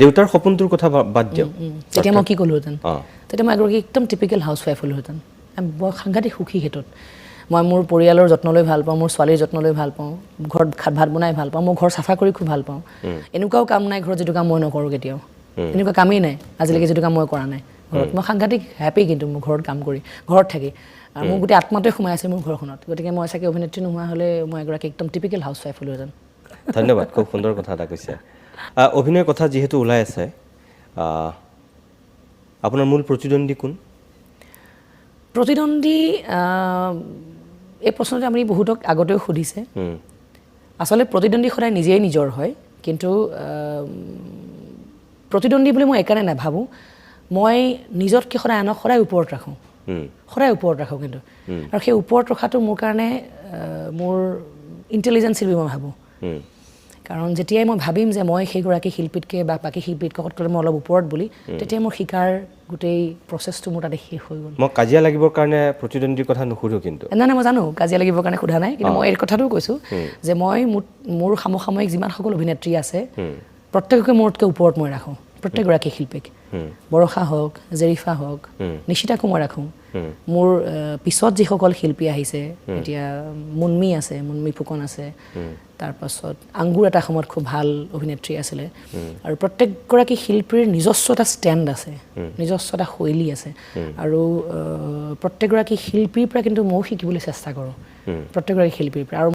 দেউতাৰ সপোনটোৰ কথা বাদ দিয়ক তেতিয়া মই কি ক'লোহেঁতেন তেতিয়া মই এগৰাকী একদম টিপিকেল হাউচ ৱাইফ হ'লোহেঁতেন বৰ সাংঘাতিক সুখী ক্ষেত্ৰত মই মোৰ পৰিয়ালৰ যত্ন লৈ ভাল পাওঁ মোৰ ছোৱালীৰ যত্ন লৈ ভাল পাওঁ ঘৰত ভাত বনাই ভাল পাওঁ মই ঘৰ চাফা কৰি খুব ভাল পাওঁ এনেকুৱাও কাম নাই ঘৰত যিটো কাম মই নকৰোঁ কেতিয়াও এনেকুৱা কামেই নাই আজিলৈকে যিটো কাম মই কৰা নাই ঘৰত মই সাংঘাতিক হেপী কিন্তু মোৰ ঘৰত কাম কৰি ঘৰত থাকি আৰু মোৰ গোটেই আত্মাটোৱে সোমাই আছে মোৰ ঘৰখনত গতিকে মই চাগে অভিনেত্ৰী নোহোৱা হ'লে মই এগৰাকী একদম টিপিকেল হাউচ ৱাইফ হ'লোহেঁতেন ধন্যবাদ খুব সুন্দৰ কথা এটা কৈছে অভিনয়ৰ কথা যিহেতু ওলাই আছে আপোনাৰ মূল প্ৰতিদ্বন্দ্বী কোন প্ৰতিদ্বন্দ্বী এই প্ৰশ্নটো আপুনি বহুতক আগতেও সুধিছে আচলতে প্ৰতিদ্বন্দ্বী সদায় নিজেই নিজৰ হয় কিন্তু প্ৰতিদ্বন্দ্বী বুলি মই এইকাৰণে নাভাবোঁ মই নিজতকৈ সদায় আনক সদায় ওপৰত ৰাখোঁ কিন্তু আৰু সেই ওপৰত ৰখাটো মোৰ কাৰণে মোৰ ইণ্টেলিজেঞ্চি বুলি মই ভাবোঁ কাৰণ যেতিয়াই মই ভাবিম যে মই সেইগৰাকী শিল্পীতকৈ বা বাকী শিল্পীতকৈ মই অলপ ওপৰত বুলি তেতিয়া মোৰ শিকাৰ গোটেই প্ৰচেছটো মোৰ তাতে শেষ হৈ গ'ল মই কাজিয়া লাগিবৰ কাৰণে প্ৰতিদ্বন্দ্বীৰ কথা নুসুধোঁ কিন্তু নাই মই জানো কাজিয়া লাগিবৰ কাৰণে সোধা নাই কিন্তু মই এই কথাটোও কৈছোঁ যে মই মোৰ সমসাময়িক যিমানসকল অভিনেত্ৰী আছে প্ৰত্যেককে মোতকৈ ওপৰত মই ৰাখোঁ প্ৰত্যেকগৰাকী শিল্পীক বৰষা হওক জেৰিফা হওক নিশিতাকো মই ৰাখোঁ মোৰ পিছত যিসকল শিল্পী আহিছে এতিয়া মুন্মী ফুকন আছে তাৰপাছত আংগুৰ এটা সময়ত খুব ভাল অভিনেত্ৰী আছিলে আৰু প্ৰত্যেকগৰাকী শিল্পীৰ নিজস্ব এটা ষ্টেণ্ড আছে নিজস্ব এটা শৈলী আছে আৰু প্ৰত্যেকগৰাকী শিল্পীৰ পৰা কিন্তু ময়ো শিকিবলৈ চেষ্টা কৰোঁ প্ৰত্যেকগৰাকী শিল্পীৰ পৰা আৰু